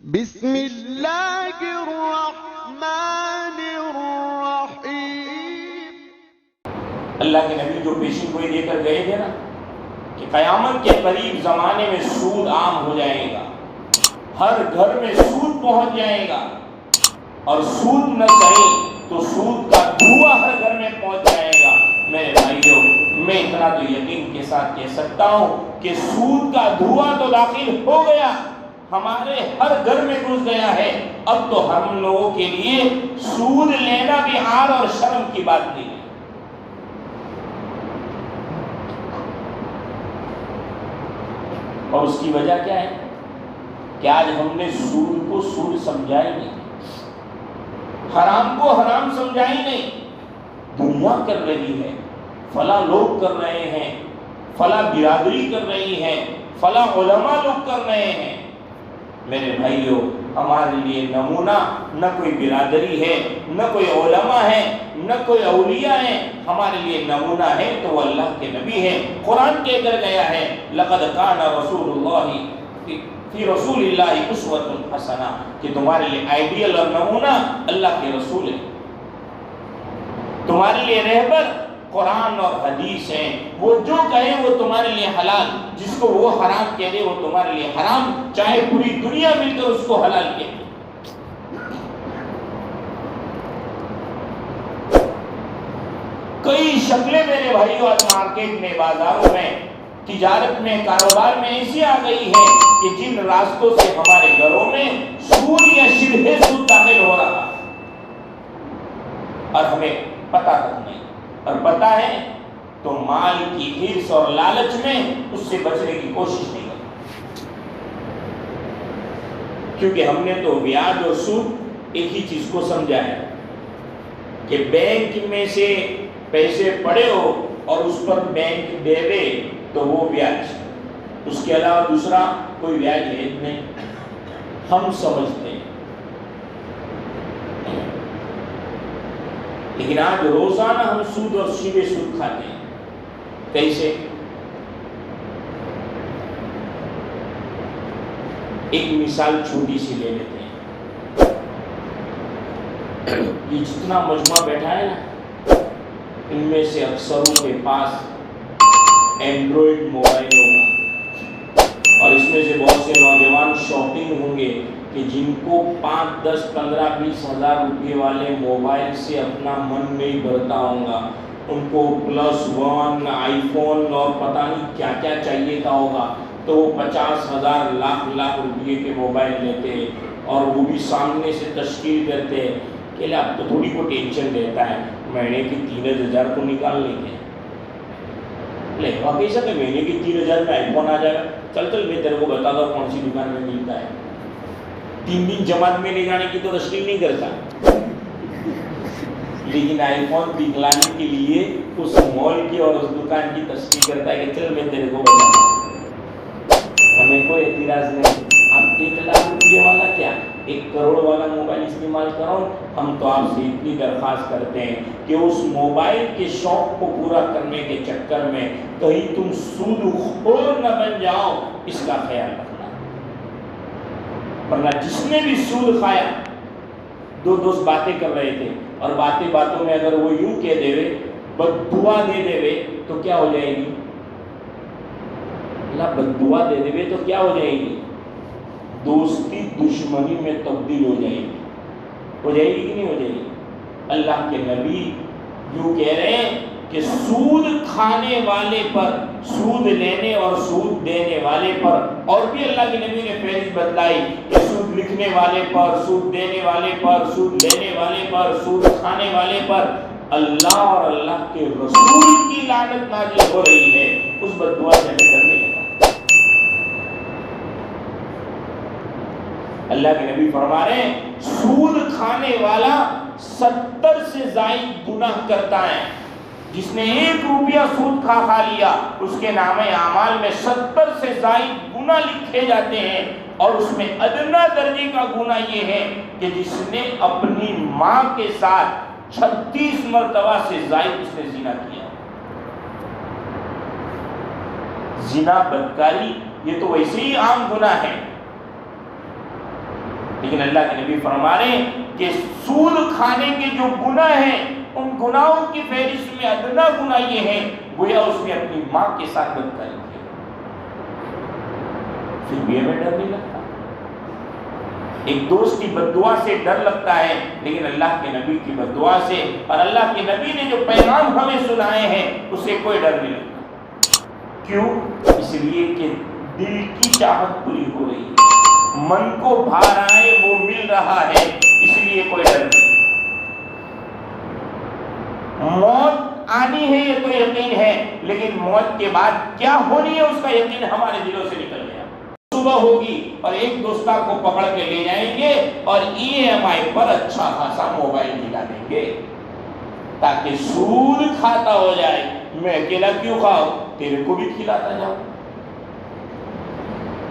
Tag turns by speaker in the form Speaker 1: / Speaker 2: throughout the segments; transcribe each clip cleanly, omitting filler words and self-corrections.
Speaker 1: بسم اللہ الرحمن الرحیم۔
Speaker 2: اللہ کے نبی جو پیشن گوئی دے کر گئے تھے نا کہ قیامت کے قریب زمانے میں سود عام ہو جائے گا، ہر گھر میں سود پہنچ جائے گا، اور سود نہ صحیح تو سود کا دھواں ہر گھر میں پہنچ جائے گا۔ میرے بھائیوں، میں اتنا تو یقین کے ساتھ کہہ سکتا ہوں کہ سود کا دھواں تو داخل ہو گیا، ہمارے ہر گھر میں گھس گیا ہے۔ اب تو ہم لوگوں کے لیے سود لینا بھی عار اور شرم کی بات نہیں ہے۔ اور اس کی وجہ کیا ہے کہ آج ہم نے سود کو سود سمجھا ہی نہیں، حرام کو حرام سمجھا ہی نہیں۔ دنیا کر رہی ہے، فلاں لوگ کر رہے ہیں، فلاں برادری کر رہی ہے، فلاں علماء لوگ کر رہے ہیں۔ میرے بھائیوں، ہمارے لیے نمونہ نہ کوئی برادری ہے، نہ کوئی علماء ہے، نہ کوئی اولیاء ہیں، ہمارے لیے نمونہ ہے تو وہ اللہ کے نبی ہیں۔ قرآن کہہ کر گیا ہے لقد کان رسول اللہ فی رسول اللہ اسوۃ حسنہ، کہ تمہارے لیے آئیڈیل اور نمونہ اللہ کے رسول ہے، تمہارے لیے رہبر قرآن اور حدیث ہیں۔ وہ جو کہے وہ تمہارے لیے حلال، جس کو وہ حرام کہہ دے وہ تمہارے لیے حرام، چاہے پوری دنیا مل کر اس کو حلال کہے۔ کئی شکلیں میرے بھائیوں آج مارکیٹ میں، بازاروں میں، تجارت میں، کاروبار میں ایسی آ گئی ہے کہ جن راستوں سے ہمارے گھروں میں سود یا شبہ سود داخل ہو رہا اور ہمیں پتہ تک نہیں، اور پتہ ہے تو مال کی حرص اور لالچ میں اس سے بچنے کی کوشش نہیں کرتے، کیونکہ ہم نے تو بیاج اور سود ایک ہی چیز کو سمجھا ہے کہ بینک میں سے پیسے پڑے ہو اور اس پر بینک دے دے تو وہ بیاج، اس کے علاوہ دوسرا کوئی بیاج ہے نہیں، ہم سمجھتے ہیں۔ لیکن آج روزانہ ہم سود اور شبہ سود کھاتے ہیں۔ کیسے؟ ایک مثال چھوٹی سی لے لیتے ہیں۔ یہ جتنا مجمع بیٹھا ہے نا، ان میں سے اکثروں کے پاس اینڈرائڈ موبائل ہوگا، اور اس میں سے بہت سے نوجوان شاپنگ ہوں گے کہ جن کو 5, 10, 15, 20 ہزار روپے والے موبائل سے اپنا من نہیں بھرتا ہوگا، ان کو +1 آئی فون اور پتہ نہیں کیا کیا چاہیے تھا ہوگا، تو وہ 50,000 لاکھ روپے کے موبائل لیتے ہیں، اور وہ بھی سامنے سے تشکیل کرتے ہیں کہ اب تو تھوڑی کو ٹینشن رہتا ہے، مہینے کی 3,000 کو نکال لیں گے۔ لے واقعی سا کہ مہینے کی 3,000 میں آئی فون آ جائے گا، چل میں تیرے کو بتا دو کون سی دکان میں ملتا ہے۔ 3 دن جماعت میں لے جانے کی تو تشکیل نہیں کرتا، لیکن آئی فون دکھلانے کے لیے اس مال کی اور اس دکان کی تشکیل کرتا ہے کہ چل میں تیرے کو بتا دوں۔ ہمیں کوئی اعتراض نہیں، آپ 1 لاکھ روپے والا کیا 1 کروڑ والا موبائل استعمال کرو، ہم تو آپ سے اتنی درخواست کرتے ہیں کہ اس موبائل کے شوق کو پورا کرنے کے چکر میں کہیں تم سود خور نہ بن جاؤ، اس کا خیال رکھنا۔ ورنہ جس نے بھی سود کھایا، 2 دوست باتیں کر رہے تھے، اور باتوں میں اگر وہ یوں کہہ دے بد دعا دے دے تو کیا ہو جائے گی؟ اللہ بد دعا دے دے تو کیا ہو جائے گی؟ دوستی دشمنی میں تبدیل ہو جائے گی۔ ہو جائے گی کہ نہیں ہو جائے گی؟ اللہ کے نبی یوں کہہ رہے ہیں کہ سود کھانے والے پر، سود لینے اور سود دینے والے پر، اور بھی اللہ کے نبی نے فہرست بتلائی کہ سود لکھنے والے پر، سود دینے والے پر، سود لینے والے پر، سود کھانے والے پر اللہ اور اللہ کے رسول کی لعنت نازل ہو رہی ہے۔ اس بد دعا سے ہمیں ڈرنے لگا۔ اللہ کے نبی فرما رہے ہیں سود کھانے والا 70 سے زائد گناہ کرتا ہے۔ جس نے 1 روپیہ سود کھا لیا، اس کے نامہ اعمال میں 70 سے زائد گناہ لکھے جاتے ہیں، اور اس میں ادنا درجے کا گناہ یہ ہے کہ جس نے اپنی ماں کے ساتھ 36 مرتبہ سے زائد اس نے زنا کیا۔ زنا، بدکاری، یہ تو ویسے ہی عام گناہ ہے، لیکن اللہ کے نبی فرما رہے ہیں کہ سود کھانے کے جو گناہ ہیں ان گناہوں کی فہرست میں ادنا گناہ یہ ہے گویا اس نے اپنی ماں کے ساتھ بدکاری کی، پھر بھی ہمیں ڈر نہیں لگتا۔ ایک دوست کی بددعا سے ڈر لگتا ہے لیکن اللہ کے نبی کی بددعا سے اور اللہ کے نبی نے جو پیغام ہمیں سنائے ہیں اس سے کوئی ڈر نہیں لگتا۔ کیوں؟ اس لیے کہ دل کی چاہت پوری ہو رہی ہے، من کو بھا رہا ہے وہ مل رہا ہے، اس لیے کوئی ڈر نہیں۔ موت آنی ہے یہ تو یقین ہے، لیکن موت کے بعد کیا ہونی ہے اس کا یقین ہمارے دلوں سے نکل گیا۔ صبح ہوگی اور ایک دوستہ کو پکڑ کے لے جائیں گے اور EMI پر اچھا خاصا موبائل دلا دیں گے تاکہ سود کھاتا ہو جائے۔ میں اکیلا کیوں کھاؤں، تیرے کو بھی کھلاتا جاؤں۔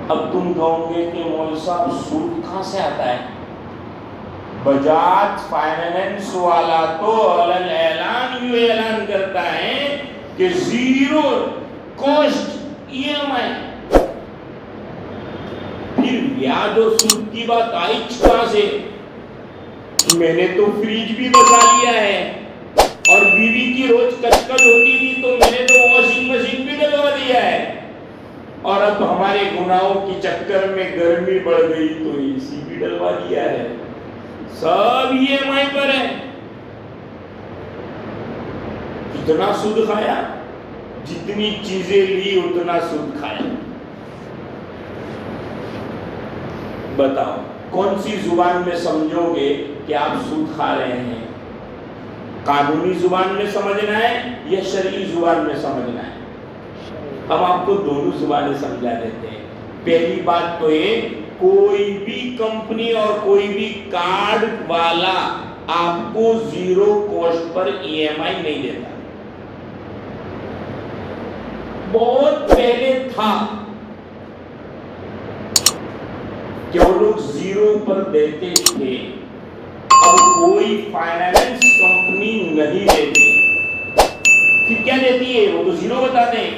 Speaker 2: اب تم کہو گے کہ مولوی صاحب سود کہاں سے آتا ہے؟ بجاج فائنینس والا تو اعلان یہ اعلان کرتا ہے کہ 0 کوسٹ EMI، پھر بیاج و سود کی بات آئی کہاں سے؟ میں نے تو فریج بھی بچا لیا ہے اور بیوی کی روز کچکچ ہوتی تھی تو میں نے تو واشنگ مشین بھی ڈلوا دیا ہے، اور اب ہمارے گناہوں کی چکر میں گرمی بڑھ گئی تو AC بھی ڈلوا دیا ہے، سب EMI پر ہے۔ کتنا سود کھایا؟ جتنی چیزیں لی اتنا سود کھایا۔ بتاؤ کون سی زبان میں سمجھو گے کہ آپ سود کھا رہے ہیں؟ قانونی زبان میں سمجھنا ہے یا شرعی زبان میں سمجھنا ہے؟ ہم آپ کو دونوں زبانیں سمجھا دیتے ہیں۔ پہلی بات تو یہ، کوئی بھی کمپنی اور کوئی بھی کارڈ والا آپ کو 0 کوسٹ پر EMI نہیں دیتا۔ بہت پہلے تھا کہ وہ لوگ 0 پر دیتے تھے، اب کوئی فائنینس کمپنی نہیں دیتی۔ پھر کیا دیتی ہے؟ وہ تو 0 بتا دیں۔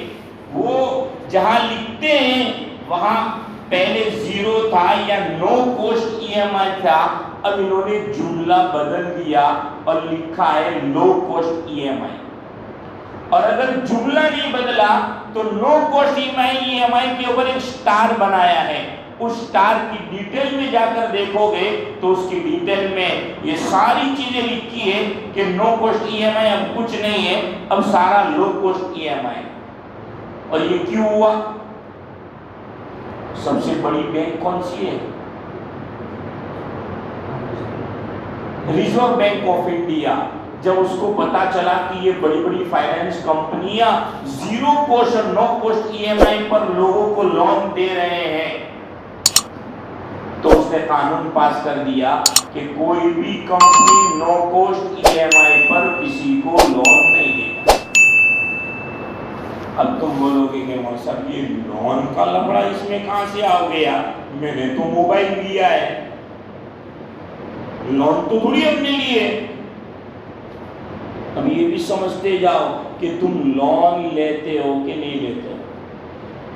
Speaker 2: وہ جہاں لکھتے ہیں وہاں پہلے 0 تھا یا نو کوسٹ EMI تھا، اب انہوں نے جملہ بدل دیا اور لکھا ہے لو کوسٹ EMI۔ اور اگر جملہ نہیں بدلا تو نو کوسٹ EMI کے اوپر ایک سٹار بنایا ہے، اس سٹار کی ڈیٹیل میں جا کر دیکھو گے تو اس کی ڈیٹیل میں یہ ساری چیزیں لکھی ہے کہ نو کوسٹ EMI اب کچھ نہیں ہے، اب سارا لو کوسٹ EMI۔ اور یہ کیوں ہوا؟ سب سے بڑی بینک کون سی ہے؟ Reserve bank of India. جب اس کو پتا چلا کہ یہ بڑی بڑی فائنینس کمپنیاں 0 کوسٹ اور نو کوسٹ EMI پر لوگوں کو لون دے رہے ہیں تو اس نے قانون پاس کر دیا کہ کوئی بھی کمپنی نو کوسٹ EMI پر کسی کو لون نہیں دے گا۔ اب تم بولو گے کہ مولوی صاحب یہ لون کا لفڑا اس میں کہاں سے آ گیا؟ میں نے تو موبائل لیا ہے، لون تو تھوڑی اپنے لیے۔ اب یہ بھی سمجھتے جاؤ کہ تم لون لیتے ہو کہ نہیں لیتے ہو۔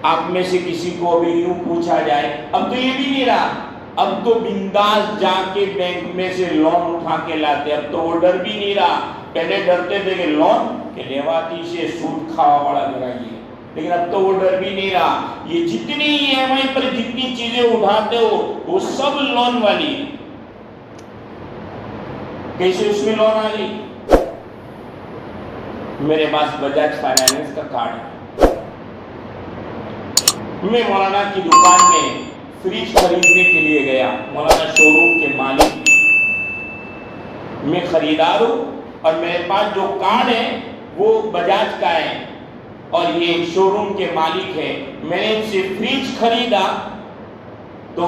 Speaker 2: آپ میں سے کسی کو بھی یوں پوچھا جائے، اب تو یہ بھی نہیں رہا، اب تو بنداس جا کے بینک میں سے لون اٹھا کے لاتے، اب تو وہ ڈر بھی نہیں رہا۔ پہلے ڈرتے تھے کہ لون کہ لیواتی سے سود کھاوا والا لگائیے، لیکن اب تو وہ ڈر بھی نہیں رہا۔ یہ جتنی EMI پر جتنی چیزیں اٹھاتے ہو وہ سب لون والی ہے۔ کیسے اس میں لون آ گئی؟ میرے پاس بجاج فائنینس کا کارڈ ہے، میں مولانا کی دکان میں فریج خریدنے کے لیے گیا، مولانا شو روم کے مالک، میں خریدار ہوں اور میرے پاس جو کارڈ ہے وہ بجاج کا ہے اور یہ شو روم کے مالک ہے۔ میں نے ان سے فریج خریدا تو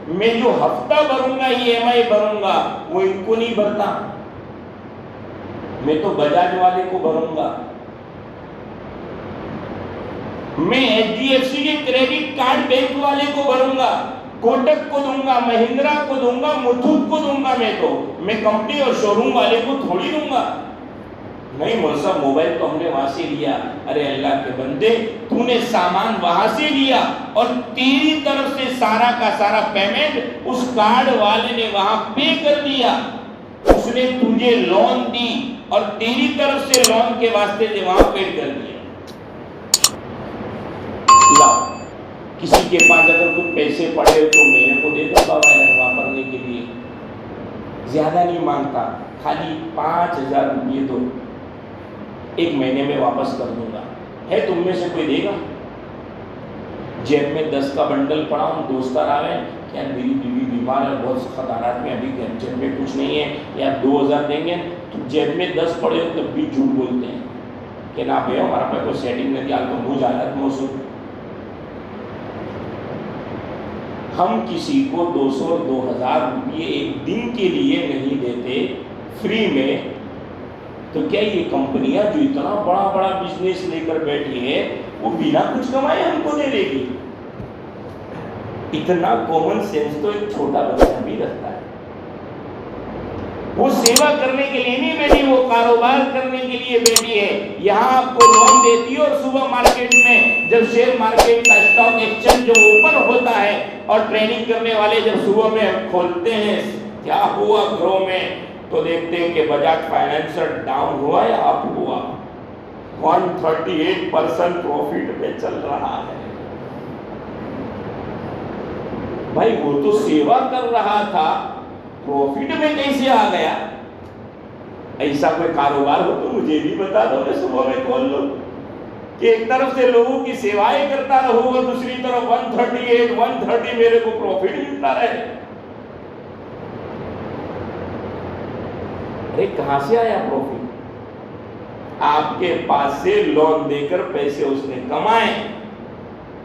Speaker 2: میں جو ہفتہ بھروں گا EMI بھروں گا وہ ان کو نہیں بھرتا، میں تو بجاج والے کو بھروں گا۔ میں HDFC کے کریڈٹ کارڈ بینک والے کو بھروں گا، کوٹک کو دوں گا، مہندرا کو دوں گا، متھوٹ کو دوں گا۔ میں کمپنی اور شو روم والے کو تھوڑی دوں گا۔ نہیں مول صاحب موبائل تو ہم نے وہاں سے لیا. ارے اللہ کے بندے, تو نے سامان وہاں سے لیا اور تیری طرف سے سارا کا سارا پیمنٹ اس کارڈ والے نے وہاں پے کر دیا. اس نے تجھے لون دی اور تیری طرف سے لون کے واسطے سے وہاں پے کر دیا. لاؤ, کسی کے پاس اگر کچھ پیسے پڑے تو میرے کو دے دو بابا یار واپرنے کے لیے. زیادہ نہیں مانگتا, خالی 5,000 روپئے دو, 1 مہینے میں واپس کر دوں گا. ہے تم میں سے کوئی دے گا؟ جیب میں 10 کا بنڈل پڑا ہوں, دوست آ رہے ہیں کہ میری بیوی بیمار ہے, بہت سخت حالات میں, ابھی جیب میں کچھ نہیں ہے, یا 2,000 دیں گے. تو جیب میں 10 پڑے ہو تب بھی جھوٹ بولتے ہیں کہ نہ بھائی ہمارا پہ کوئی سیٹنگ نہیں, حال تو بوجھ حالت موصول. ہم کسی کو 200 اور 2,000 روپئے ایک دن کے لیے نہیں دیتے فری میں. تو کیا یہ کمپنیاں جو اتنا بڑا بڑا بزنس لے کر بیٹھی ہے وہ بنا کچھ کمائے ہم کو دے دے گی؟ اتنا کامن سینس تو ایک چھوٹا بچہ بھی رکھتا ہے. وہ سیوا کرنے کے لیے نہیں بیٹھی, وہ کاروبار کرنے کے لیے بیٹھی ہے. یہاں آپ کو لون دیتی ہے اور صبح مارکیٹ میں جب شیئر مارکیٹ کا اسٹاک ایکسچینج جو اوپن ہوتا ہے اور ٹریننگ کرنے والے جب صبح میں کھولتے ہیں کیا ہوا گھروں میں, تو دیکھتے ہیں کہ بجاج فائنانسر ڈاؤن ہوا یا اپ ہوا. 138% پروفٹ میں چل رہا ہے. بھائی وہ تو سیوا کر رہا تھا, پروفٹ میں کیسے آ گیا؟ ایسا کوئی کاروبار ہو تو مجھے بھی بتا دو, میں صبح میں کھول لوں کہ ایک طرف سے لوگوں کی سیوائیں کرتا رہوں گا, دوسری طرف 130 میرے کو پروفٹ ملتا رہے. ارے کہاں سے آیا پروفٹ؟ آپ کے پاس سے لون دے کر پیسے اس نے کمائے.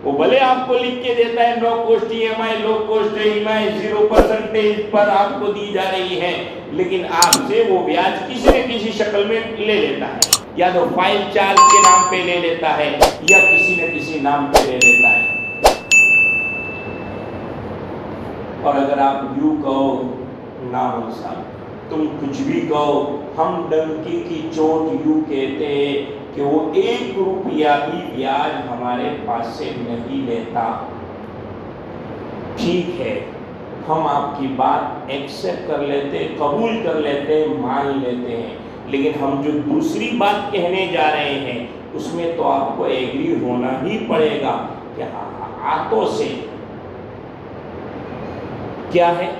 Speaker 2: وہ بھلے آپ کو لکھ کے دیتا ہے نو کوسٹ ای ایم آئی, لو کوسٹ ای ایم آئی 0% پر آپ کو دی جا رہی ہے, لیکن آپ سے وہ بیاج کسی نہ کسی شکل میں لے لیتا ہے. یا تو فائل چارج کے نام پہ لے لیتا ہے یا کسی نہ کسی نام پہ لے لیتا ہے. اور اگر آپ یوں کہو نام صاحب تم کچھ بھی کہو, ہم ڈنکی کی چوٹ یوں کہتے ہیں کہ وہ 1 روپیہ بھی بیاج ہمارے پاس سے نہیں لیتا. ٹھیک ہے, ہم آپ کی بات ایکسپٹ کر لیتے, قبول کر لیتے, مان لیتے ہیں, لیکن ہم جو دوسری بات کہنے جا رہے ہیں اس میں تو آپ کو ایگری ہونا ہی پڑے گا کہ ہاں ہاتھوں سے کیا ہے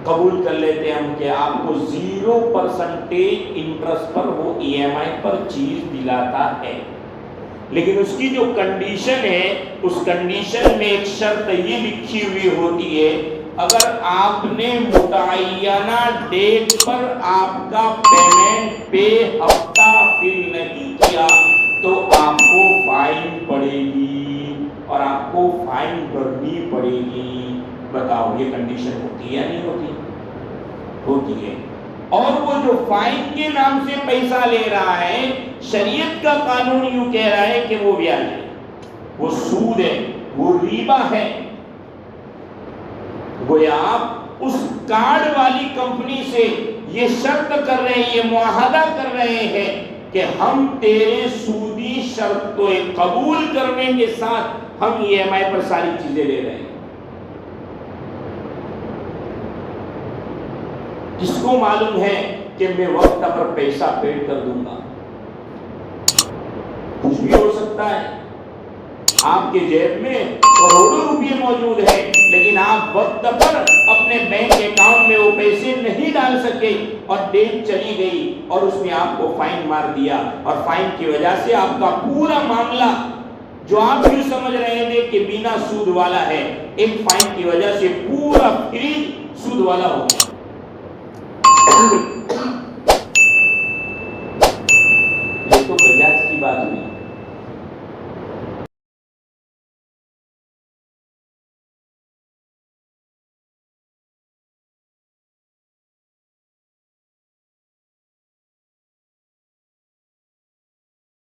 Speaker 2: قبول کر لیتے ہم کہ آپ کو 0% انٹرسٹ پر وہ ای ایم آئی پر چیز دلاتا ہے. لیکن اس کی جو کنڈیشن ہے, اس کنڈیشن میں ایک شرط یہ لکھی ہوئی ہوتی ہے, اگر آپ نے متعینہ ڈیٹ پر آپ کا پیمنٹ پے ہفتہ فل نہیں کیا تو آپ کو فائن پڑے گی اور آپ کو فائن بھرنی پڑے گی. بتاؤ یہ کنڈیشن ہوتی ہے یا نہیں ہوتی؟ ہوتی ہے. اور وہ جو فائن کے نام سے پیسہ لے رہا ہے, شریعت کا قانون یوں کہہ رہا ہے کہ وہ بیاج ہے, وہ سود ہے, وہ ربا ہے. گویا آپ اس کارڈ والی کمپنی سے یہ شرط کر رہے ہیں, یہ معاہدہ کر رہے ہیں کہ ہم تیرے سودی شرط کو قبول کرنے کے ساتھ ہم ای ایم آئی پر ساری چیزیں لے رہے ہیں. کس کو معلوم ہے کہ میں وقت پر پیسہ پیڈ کر دوں گا؟ کچھ بھی ہو سکتا ہے. آپ کے جیب میں کروڑوں روپے موجود ہیں لیکن آپ وقت پر اپنے بینک اکاؤنٹ میں وہ پیسے نہیں ڈال سکے اور ڈیٹ چلی گئی اور اس نے آپ کو فائن مار دیا, اور فائن کی وجہ سے آپ کا پورا معاملہ جو آپ یوں سمجھ رہے تھے کہ بنا سود والا ہے, ایک فائن کی وجہ سے پورا فری سود والا ہو گیا.